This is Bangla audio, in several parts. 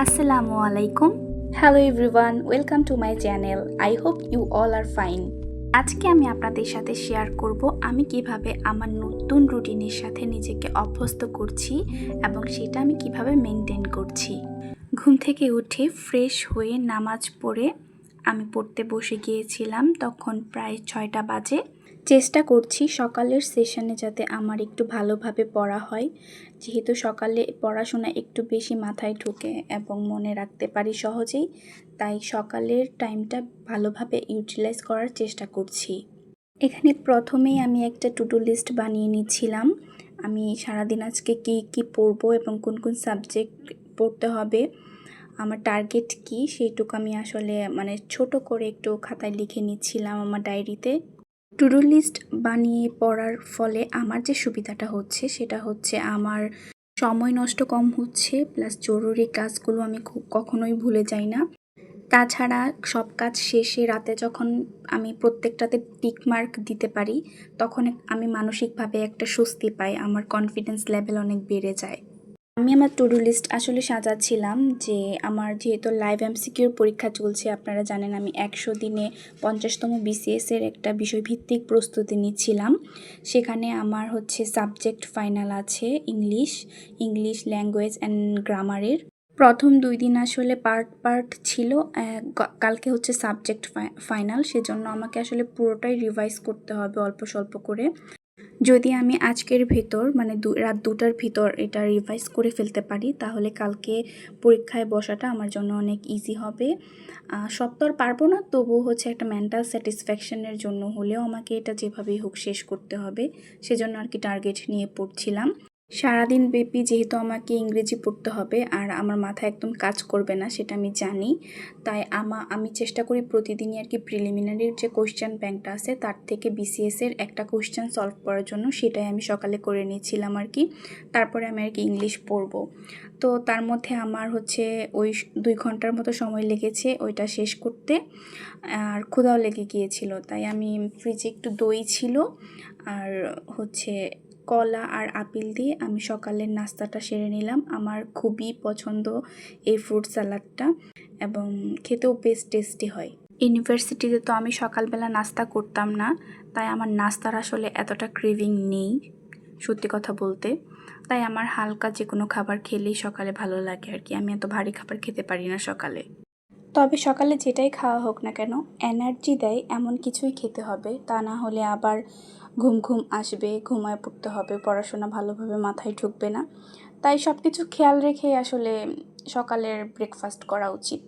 আসসালামু আলাইকুম। Hello everyone, welcome to my channel. I hope you all are fine. আজকে আমি আপনাদের সাথে শেয়ার করব আমি কিভাবে আমার নতুন রুটিনের সাথে নিজেকে অভ্যস্ত করছি এবং সেটা আমি কিভাবে মেনটেন করছি। ঘুম থেকে উঠে ফ্রেশ হয়ে নামাজ পড়ে আমি পড়তে বসে গিয়েছিলাম, তখন প্রায় 6টা বাজে। চেষ্টা করছি সকালের সেশনে যাতে আমার একটু ভালোভাবে পড়া হয়, যেহেতু সকালে পড়াশোনা একটু বেশি মাথায় ঢোকে এবং মনে রাখতে পারি সহজেই, তাই সকালের টাইমটা ভালোভাবে ইউটিলাইজ করার চেষ্টা করছি। এখানে প্রথমেই আমি একটা টু ডু লিস্ট বানিয়ে নিচ্ছিলাম। আমি সারাদিন আজকে কী পড়বো এবং কোন কোন সাবজেক্ট পড়তে হবে, আমার টার্গেট কি সেইটুকু আমি আসলে ছোট করে একটু খাতায় লিখে নিচ্ছিলাম আমার ডায়েরিতে। টু ডু লিস্ট বানিয়ে পড়ার ফলে আমার যে সুবিধাটা হচ্ছে সেটা হচ্ছে আমার সময় নষ্ট কম হচ্ছে, প্লাস জরুরি কাজগুলো আমি কখনোই ভুলে যাই না। তাছাড়া সব কাজ শেষে রাতে যখন আমি প্রত্যেকটাতে টিক মার্ক দিতে পারি, তখন আমি মানসিকভাবে একটা স্বস্তি পাই, আমার কনফিডেন্স লেভেল অনেক বেড়ে যায়। আমি আমার টু ডু লিস্ট আসলে সাজাচ্ছিলাম যে আমার যেহেতু লাইভ এমসিকিউর পরীক্ষা চলছে, আপনারা জানেন আমি 100 দিনে 50তম বিসিএসের একটা বিষয়ভিত্তিক প্রস্তুতি নিচ্ছিলাম। সেখানে আমার হচ্ছে সাবজেক্ট ফাইনাল আছে ইংলিশ ল্যাঙ্গুয়েজ অ্যান্ড গ্রামারের। প্রথম 2 দিন আসলে পার্ট ছিল, কালকে হচ্ছে সাবজেক্ট ফাইনাল, সেজন্য আমাকে আসলে পুরোটাই রিভাইজ করতে হবে অল্প স্বল্প করে। যদি আমি আজকের ভেতর রাত 2টার ভিতর এটা রিভাইজ করে ফেলতে পারি, তাহলে কালকে পরীক্ষায় বসাটা আমার জন্য অনেক ইজি হবে। সব তো আর পারবো না, তবুও হচ্ছে একটা মেন্টাল স্যাটিসফ্যাকশনের জন্য হলেও আমাকে এটা যেভাবেই হোক শেষ করতে হবে, সেজন্য আর কি টার্গেট নিয়ে পড়ছিলাম। সারাদিন ব্যাপী যেহেতু আমাকে ইংরেজি পড়তে হবে আর আমার মাথা একদম কাজ করবে না সেটা আমি জানি, তাই আমি চেষ্টা করি প্রতিদিনই আর কি প্রিলিমিনারির যে কোয়েশ্চেন ব্যাংকটা আছে তার থেকে বিসিএসের একটা কোয়েশ্চেন সলভ করার জন্য, সেটাই আমি সকালে করে নিয়েছিলাম আর কি। তারপরে আমি আর কি ইংলিশ পড়বো। তো তার মধ্যে আমার হচ্ছে ওই 2 ঘন্টার মতো সময় লেগেছে ওইটা শেষ করতে, আর ক্ষুধাও লেগে গিয়েছিল, তাই আমি ফ্রিজে একটু দই ছিল আর হচ্ছে কলা আর আপেল দিয়ে আমি সকালের নাস্তাটা সেরে নিলাম। আমার খুবই পছন্দ এই ফ্রুট স্যালাডটা এবং খেতেও বেশ টেস্টি হয়। ইউনিভার্সিটিতে তো আমি সকালবেলা নাস্তা করতাম না, তাই আমার নাস্তার আসলে এতটা ক্রেভিং নেই সত্যি কথা বলতে। তাই আমার হালকা যে কোনো খাবার খেলেই সকালে ভালো লাগে আর কি, আমি এত ভারী খাবার খেতে পারি না সকালে। তবে সকালে যেটাই খাওয়া হোক না কেন, এনার্জি দেয় এমন কিছুই খেতে হবে, তা না হলে আবার ঘুম আসবে, ঘুমায় পড়তে হবে, পড়াশোনা ভালোভাবে মাথায় ঢুকবে না। তাই সব কিছু খেয়াল রেখেই আসলে সকালের ব্রেকফাস্ট করা উচিত।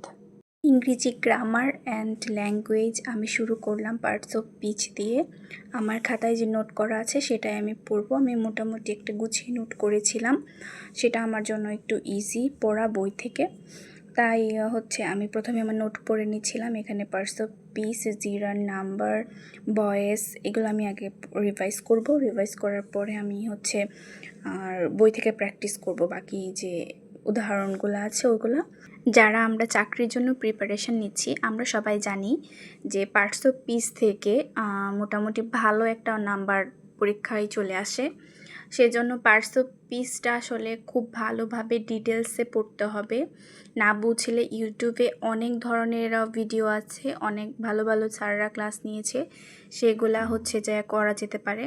ইংরেজি গ্রামার অ্যান্ড ল্যাঙ্গুয়েজ আমি শুরু করলাম পার্টস অফ স্পিচ দিয়ে। আমার খাতায় যে নোট করা আছে সেটাই আমি পড়বো। আমি মোটামুটি একটা গুছিয়ে নোট করেছিলাম, সেটা আমার জন্য একটু ইজি পড়া বই থেকে। তাই হচ্ছে আমি প্রথমে আমার নোট পড়ে নিচ্ছিলাম। এখানে পার্টস অফ স্পিচ, জিরার নাম্বার, ভয়েস, এগুলো আমি আগে রিভাইজ করব। রিভাইজ করার পরে আমি হচ্ছে আর বই থেকে প্র্যাকটিস করব বাকি যে উদাহরণগুলো আছে ওগুলো। যারা আমরা চাকরির জন্য প্রিপারেশন নিচ্ছি, আমরা সবাই জানি যে পার্টস অফ স্পিচ থেকে মোটামুটি ভালো একটা নাম্বার পরীক্ষায় চলে আসে। সেজন্য পার্টস অফ স্পিচটা আসলে খুব ভালোভাবে ডিটেলসে পড়তে হবে। না বুঝলে ইউটিউবে অনেক ধরনের ভিডিও আছে, অনেক ভালো ভালো স্যাররা ক্লাস নিয়েছে, সেগুলা হচ্ছে যে করা যেতে পারে।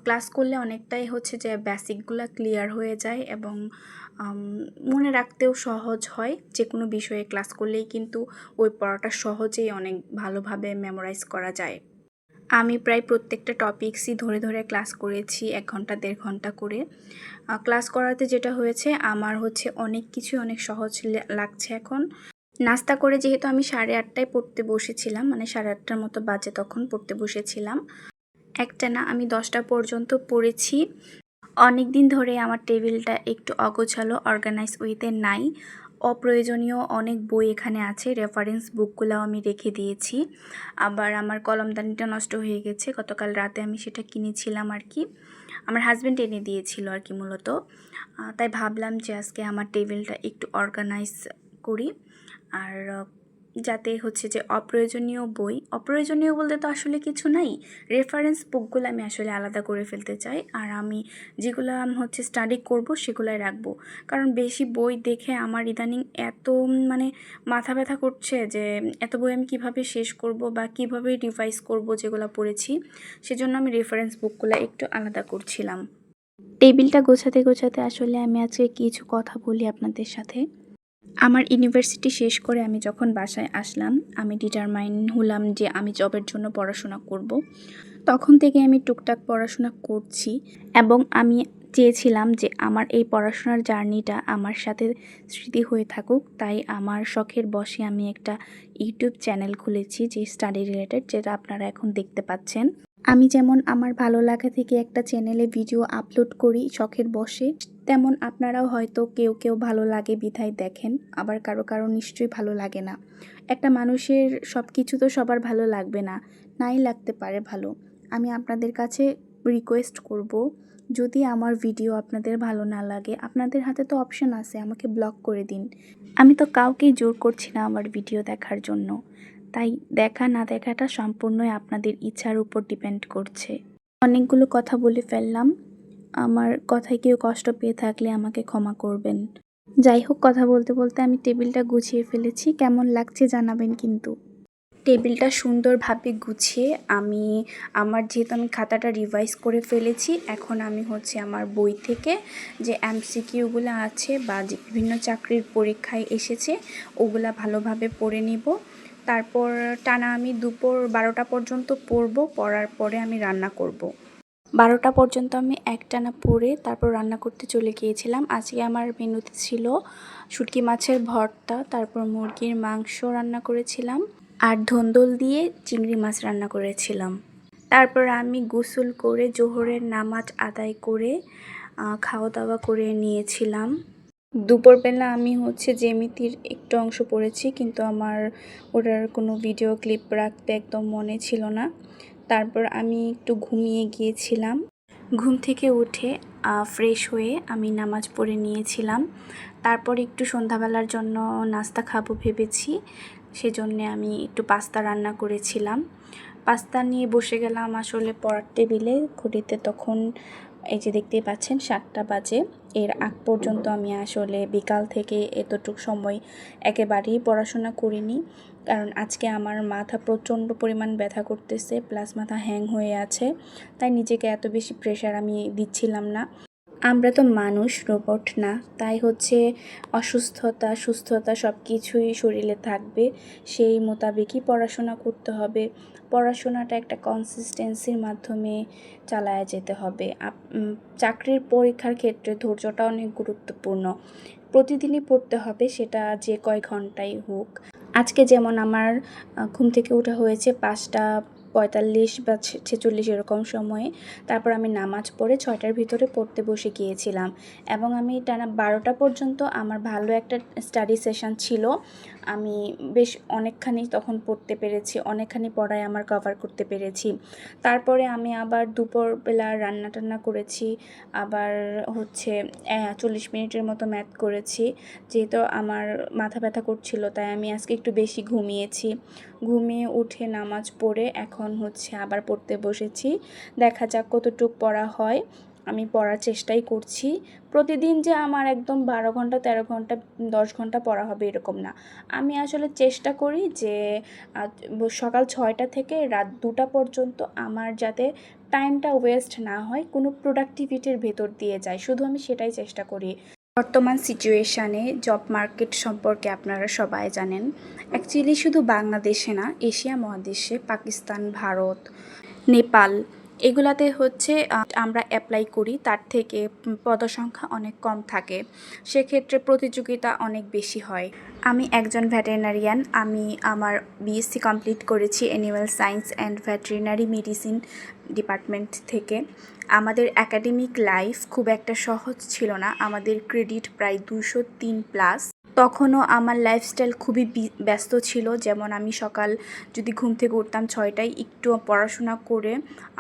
ক্লাস করলে অনেকটাই হচ্ছে যে বেসিকগুলো ক্লিয়ার হয়ে যায় এবং মনে রাখতেও সহজ হয়। যে কোনো বিষয়ে ক্লাস করলেই কিন্তু ওই পড়াটা সহজেই অনেক ভালোভাবে মেমোরাইজ করা যায়। আমি প্রায় প্রত্যেকটা টপিকসই ধরে ধরে ক্লাস করেছি 1 ঘন্টা 1.5 ঘন্টা করে। ক্লাস করাতে যেটা হয়েছে আমার হচ্ছে অনেক কিছুই অনেক সহজ লাগছে এখন। নাস্তা করে যেহেতু আমি 8:30টায় পড়তে বসেছিলাম, 8:30টার মতো বাজে তখন পড়তে বসেছিলাম। একটানা আমি 10টা পর্যন্ত পড়েছি। অনেক দিন ধরে আমার টেবিলটা একটু অগোছালো, অর্গানাইজ ওয়েতে নাই। অপ্রয়োজনীয় অনেক বই এখানে আছে, রেফারেন্স বুকগুলোও আমি রেখে দিয়েছি। আবার আমার কলমদানিটা নষ্ট হয়ে গেছে, গতকাল রাতে আমি সেটা কিনেছিলাম আর কি, আমার হাজব্যান্ড এনে দিয়েছিল আর কি মূলত। তাই ভাবলাম যে আজকে আমার টেবিলটা একটু অর্গানাইজ করি। আর যাতে হচ্ছে যে অপ্রয়োজনীয় বলতে তো আসলে কিছু নাই, রেফারেন্স বুকগুলো আমি আসলে আলাদা করে ফেলতে চাই। আর আমি যেগুলো হচ্ছে স্টাডি করব সেগুলাই রাখবো। কারণ বেশি বই দেখে আমার ইদানিং এত মানে মাথা ব্যথা করছে যে এত বই আমি কিভাবে শেষ করব বা কিভাবে রিভাইজ করব যেগুলো পড়েছি, সেজন্য আমি রেফারেন্স বুকগুলো একটু আলাদা করছিলাম। টেবিলটা গোছাতে গোছাতে আসলে আমি আজকে কিছু কথা বলি আপনাদের সাথে। আমার ইউনিভার্সিটি শেষ করে আমি যখন বাসায় আসলাম, আমি ডিটারমাইন হলাম যে আমি জবের জন্য পড়াশোনা করব। তখন থেকে আমি টুকটাক পড়াশোনা করছি এবং আমি চেয়েছিলাম যে আমার এই পড়াশোনার জার্নিটা আমার সাথে স্মৃতি হয়ে থাকুক। তাই আমার শখের বশে আমি একটা ইউটিউব চ্যানেল খুলেছি যে স্টাডি রিলেটেড, যেটা আপনারা এখন দেখতে পাচ্ছেন। আমি যেমন আমার ভালো লাগা থেকে একটা চ্যানেলে ভিডিও আপলোড করি শখের বশে, তেমন আপনারাও হয়তো কেউ কেউ ভালো লাগে বিধায় দেখেন, আবার কারো কারো নিশ্চয়ই ভালো লাগে না। একটা মানুষের সব কিছু তো সবার ভালো লাগবে না, নাই লাগতে পারে ভালো। আমি আপনাদের কাছে রিকোয়েস্ট করব, যদি আমার ভিডিও আপনাদের ভালো না লাগে, আপনাদের হাতে তো অপশন আছে, আমাকে ব্লক করে দিন। আমি তো কাউকেই জোর করছি না আমার ভিডিও দেখার জন্য। তাই দেখা না দেখাটা সম্পূর্ণই আপনাদের ইচ্ছার উপর ডিপেন্ড করছে। অনেকগুলো কথা বলে ফেললাম, আমার কথায় কেউ কষ্ট পেয়ে থাকলে আমাকে ক্ষমা করবেন। যাই হোক, কথা বলতে বলতে আমি টেবিলটা গুছিয়ে ফেলেছি, কেমন লাগছে জানাবেন কিন্তু। টেবিলটা সুন্দরভাবে গুছিয়ে যেহেতু আমি খাতাটা রিভাইজ করে ফেলেছি, এখন আমি হচ্ছে আমার বই থেকে যে এমসিকিউগুলো আছে বা যে বিভিন্ন চাকরির পরীক্ষায় এসেছে ওগুলা ভালোভাবে পড়ে নিব। তারপর টানা আমি দুপুর 12টা পর্যন্ত পড়ার পরে আমি রান্না করব। 12টা পর্যন্ত আমি একটানা পড়ে তারপর রান্না করতে চলে গিয়েছিলাম। আজকে আমার মেনুতে ছিল শুটকি মাছের ভর্তা, তারপর মুরগির মাংস রান্না করেছিলাম, আর ধন্দল দিয়ে চিংড়ি মাছ রান্না করেছিলাম। তারপর আমি গোসল করে জোহরের নামাজ আদায় করে খাওয়া দাওয়া করে নিয়েছিলাম। দুপুরবেলা আমি হচ্ছে জ্যামিতির একটু অংশ পড়েছি, কিন্তু আমার ওটার কোনো ভিডিও ক্লিপ রাখতে একদম মনে ছিল না। তারপর আমি একটু ঘুমিয়ে গিয়েছিলাম। ঘুম থেকে উঠে ফ্রেশ হয়ে আমি নামাজ পড়ে নিয়েছিলাম। তারপর একটু সন্ধ্যাবেলার জন্য নাস্তা খাবো ভেবেছি, সেজন্যে আমি একটু পাস্তা রান্না করেছিলাম। পাস্তা নিয়ে বসে গেলাম আসলে পড়ার টেবিলে। ঘড়িতে তখন এই যে দেখতেই পাচ্ছেন 7টা বাজে। এর আগ পর্যন্ত আমি আসলে বিকাল থেকে এতটুকু সময় একেবারেই পড়াশোনা করিনি, কারণ আজকে আমার মাথা প্রচণ্ড পরিমাণ ব্যথা করতেছে, প্লাস মাথা হ্যাং হয়ে আছে। তাই নিজেকে এত বেশি প্রেশার আমি দিচ্ছিলাম না। আমরা তো মানুষ, রোবট না। তাই হচ্ছে অসুস্থতা সুস্থতা সব কিছুই শরীরে থাকবে, সেই মোতাবেকই পড়াশোনা করতে হবে। পড়াশোনাটা একটা কনসিস্টেন্সির মাধ্যমে চালায়া যেতে হবে। চাকরির পরীক্ষার ক্ষেত্রে ধৈর্যটা অনেক গুরুত্বপূর্ণ। প্রতিদিনই পড়তে হবে, সেটা যে কয় ঘন্টাই হোক। আজকে যেমন আমার ঘুম থেকে ওঠা হয়েছে 5:45 বা 46 এরকম সময়ে। তারপর আমি নামাজ পড়ে 6টার ভিতরে পড়তে বসে গিয়েছিলাম এবং আমি টানা 12টা পর্যন্ত আমার ভালো একটা স্টাডি সেশন ছিল। আমি বেশ অনেকখানি তখন পড়তে পেরেছি, অনেকখানি পড়ায় আমার কভার করতে পেরেছি। তারপরে আমি আবার দুপুরবেলা রান্না টান্না করেছি, আবার হচ্ছে 40 মিনিটের মতো ম্যাথ করেছি। যেহেতু আমার মাথা ব্যথা করছিল তাই আমি আজকে একটু বেশি ঘুমিয়েছি। ঘুমিয়ে উঠে নামাজ পড়ে এখন হচ্ছে আবার পড়তে বসেছি। দেখা যাক কতটুক পড়া হয়, আমি পড়ার চেষ্টাই করছি। প্রতিদিন যে আমার একদম 12 ঘন্টা 13 ঘন্টা 10 ঘন্টা পড়া হবে এরকম না। আমি আসলে চেষ্টা করি যে সকাল 6টা থেকে রাত 2টা পর্যন্ত আমার যাতে টাইমটা ওয়েস্ট না হয়, কোনো প্রোডাক্টিভিটির ভেতর দিয়ে যায়, শুধু আমি সেটাই চেষ্টা করি। বর্তমান সিচুয়েশানে জব মার্কেট সম্পর্কে আপনারা সবাই জানেন। অ্যাকচুয়ালি শুধু বাংলাদেশে না, এশিয়া মহাদেশে পাকিস্তান, ভারত, নেপাল এগুলাতে হচ্ছে আমরা অ্যাপ্লাই করি, তার থেকে পদসংখ্যা অনেক কম থাকে, সেক্ষেত্রে প্রতিযোগিতা অনেক বেশি হয়। আমি একজন ভেটেরিনারিয়ান, আমি আমার বিএসসি কমপ্লিট করেছি animal science and veterinary medicine department থেকে। আমাদের একাডেমিক লাইফ খুব একটা সহজ ছিল না, আমাদের ক্রেডিট প্রায় 203+। তখনও আমার লাইফস্টাইল খুবই ব্যস্ত ছিল। যেমন আমি সকাল যদি ঘুম থেকে উঠতাম 6টায়, একটু পড়াশোনা করে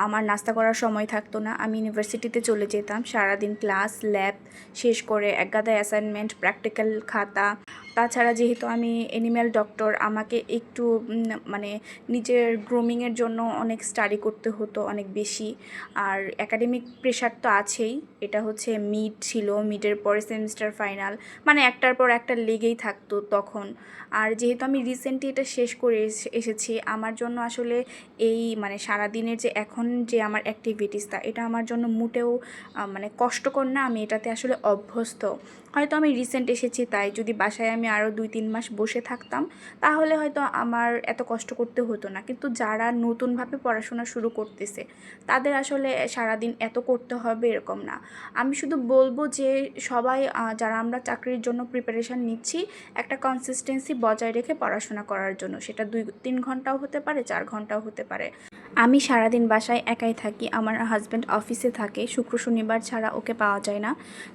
আমার নাস্তা করার সময় থাকতো না, আমি ইউনিভার্সিটিতে চলে যেতাম। সারাদিন ক্লাস ল্যাব শেষ করে একগাদা অ্যাসাইনমেন্ট, প্র্যাকটিক্যাল খাতা, তাছাড়া যেহেতু আমি অ্যানিম্যাল ডক্টর, আমাকে একটু মানে নিজের গ্রুমিংয়ের জন্য অনেক স্টাডি করতে হতো অনেক বেশি। আর একাডেমিক প্রেশার তো আছেই, এটা হচ্ছে মিড ছিল, মিডের পরে সেমিস্টার ফাইনাল, মানে একটার পর একটা লেগেই থাকতো তখন। আর যেহেতু আমি রিসেন্টলি এটা শেষ করে এসেছি, আমার জন্য আসলে এই মানে সারাদিনের যে এখন যে আমার অ্যাক্টিভিটিসটা, এটা আমার জন্য মোটেও মানে কষ্টকর না। আমি এটাতে আসলে অভ্যস্ত। হয়তো আমি রিসেন্ট এসেছি, তাই যদি বাসায় আমি আরও 2-3 মাস বসে থাকতাম তাহলে হয়তো আমার এত কষ্ট করতে হতো না। কিন্তু যারা নতুনভাবে পড়াশোনা শুরু করতেছে তাদের আসলে সারাদিন এত করতে হবে এরকম না। আমি শুধু বলবো যে সবাই যারা আমরা চাকরির জন্য প্রিপারেশান নিচ্ছি, একটা কনসিস্টেন্সি বজায় রেখে পড়াশোনা করার জন্য, সেটা 2-3 ঘন্টাও হতে পারে, 4 ঘন্টাও হতে পারে। আমি সারাদিন বাসায় একাই থাকি, আমার হাজব্যান্ড অফিসে থাকে, শুক্র শনিবার ছাড়া ওকে পাওয়া যায় না।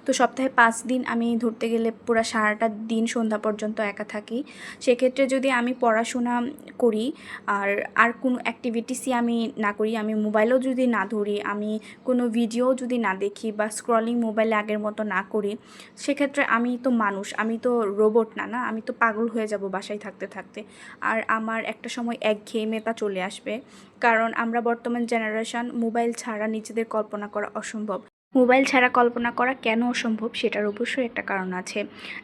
তো সপ্তাহে 5 দিন আমি ধরতে গেলে পুরো সারাটা দিন সন্ধ্যা পর্যন্ত একা থাকি। সেক্ষেত্রে যদি আমি পড়াশোনা করি আর কোনো অ্যাক্টিভিটিসই আমি না করি, আমি মোবাইলও যদি না ধরি, আমি কোনো ভিডিও যদি না দেখি বা স্ক্রলিং মোবাইলে আগের মতো না করি, সেক্ষেত্রে আমি তো মানুষ, আমি তো রোবট না, না আমি তো পাগল হয়ে যাব বাসায় থাকতে থাকতে। আর আমার একটা সময় একঘেয়েমেতা চলে আসবে, কারণ আমরা বর্তমান জেনারেশন, মোবাইল ছাড়া নিজেদের কল্পনা করা অসম্ভব। মোবাইল ছাড়া কল্পনা করা কেন অসম্ভব সেটার অবশ্যই একটা কারণ আছে।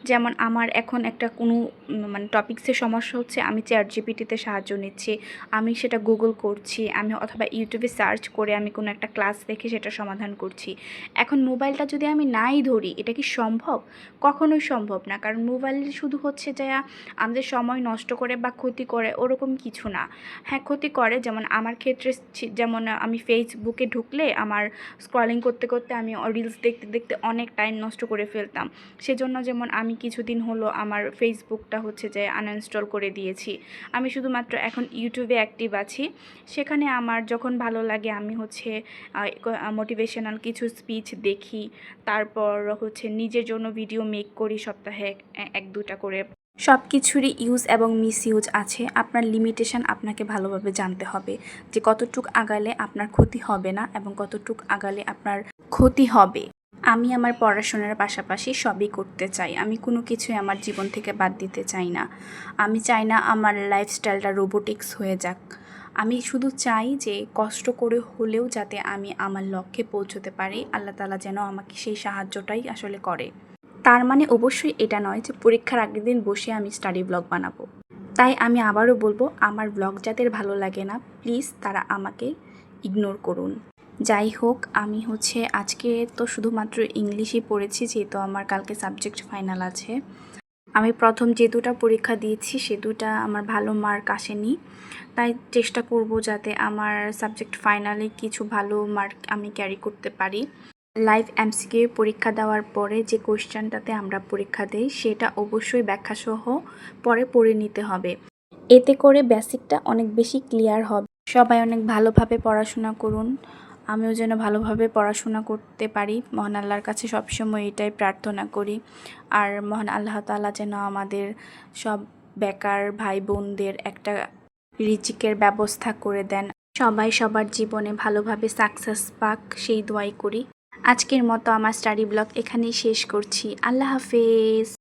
যেমন আমার এখন একটা কোনো মানে টপিক্সের সমস্যা হচ্ছে, আমি চ্যাটজিপিটিতে সাহায্য নিচ্ছি, আমি সেটা গুগল করছি, আমি অথবা ইউটিউবে সার্চ করে আমি কোনো একটা ক্লাস দেখে সেটা সমাধান করছি। এখন মোবাইলটা যদি আমি নাই ধরি, এটা কি সম্ভব? কখনোই সম্ভব না। কারণ মোবাইল শুধু হচ্ছে যে আমাদের সময় নষ্ট করে বা ক্ষতি করে ওরকম কিছু না। হ্যাঁ, ক্ষতি করে, যেমন আমার ক্ষেত্রে যেমন আমি ফেসবুকে ঢুকলে আমার স্ক্রলিং করতে করতে আমি রিলস দেখতে দেখতে অনেক টাইম নষ্ট করে ফেলতাম। সেজন্য যেমন আমি কিছুদিন হলো আমার ফেসবুকটা হচ্ছে যে আনইনস্টল করে দিয়েছি। আমি শুধুমাত্র এখন ইউটিউবে অ্যাক্টিভ আছি। সেখানে আমার যখন ভালো লাগে আমি হচ্ছে মোটিভেশনাল কিছু স্পিচ দেখি, তারপর হচ্ছে নিজের জন্য ভিডিও মেক করি সপ্তাহে 1-2টা করে। সব কিছুরই ইউজ এবং মিসইউজ আছে। আপনার লিমিটেশন আপনাকে ভালোভাবে জানতে হবে, যে কতটুক আগালে আপনার ক্ষতি হবে না এবং কতটুক আগালে আপনার ক্ষতি হবে। আমি আমার পড়াশোনার পাশাপাশি সবই করতে চাই, আমি কোনো কিছুই আমার জীবন থেকে বাদ দিতে চাই না। আমি চাই না আমার লাইফস্টাইলটা রোবোটিক্স হয়ে যাক। আমি শুধু চাই যে কষ্ট করে হলেও যাতে আমি আমার লক্ষ্যে পৌঁছতে পারি, আল্লাহ তাআলা যেন আমাকে সেই সাহায্যটাই আসলে করে। তার মানে অবশ্যই এটা নয় যে পরীক্ষার আগের দিন বসে আমি স্টাডি ব্লগ বানাবো। তাই আমি আবারও বলবো, আমার ব্লগ যাদের ভালো লাগে না প্লিজ তারা আমাকে ইগনোর করুন। যাই হোক, আমি হচ্ছে আজকে তো শুধুমাত্র ইংলিশই পড়েছি, যেহেতু আমার কালকে সাবজেক্ট ফাইনাল আছে। আমি প্রথম যে 2টা পরীক্ষা দিয়েছি সে 2টা আমার ভালো মার্ক আসেনি, তাই চেষ্টা করব যাতে আমার সাবজেক্ট ফাইনালে কিছু ভালো মার্ক আমি ক্যারি করতে পারি। লাইভ এমসিকিউ পরীক্ষা দেওয়ার পরে যে কোয়েশ্চেনটাতে আমরা পরীক্ষা দেই সেটা অবশ্যই ব্যাখ্যাসহ পরে পড়ে নিতে হবে, এতে করে বেসিকটা অনেক বেশি ক্লিয়ার হবে। সবাই অনেক ভালোভাবে পড়াশোনা করুন, আমিও যেন ভালোভাবে পড়াশোনা করতে পারি, মহান আল্লাহর কাছে সবসময় এটাই প্রার্থনা করি। আর মহান আল্লাহ তাআলা যেন আমাদের সব বেকার ভাই বোনদের একটা রিজিকের ব্যবস্থা করে দেন, সবাই সবার জীবনে ভালোভাবে সাকসেস পাক সেই দোয়াই করি। আজকের মতো আমার স্টাডি ব্লগ এখানেই শেষ করছি। আল্লাহ হাফেজ।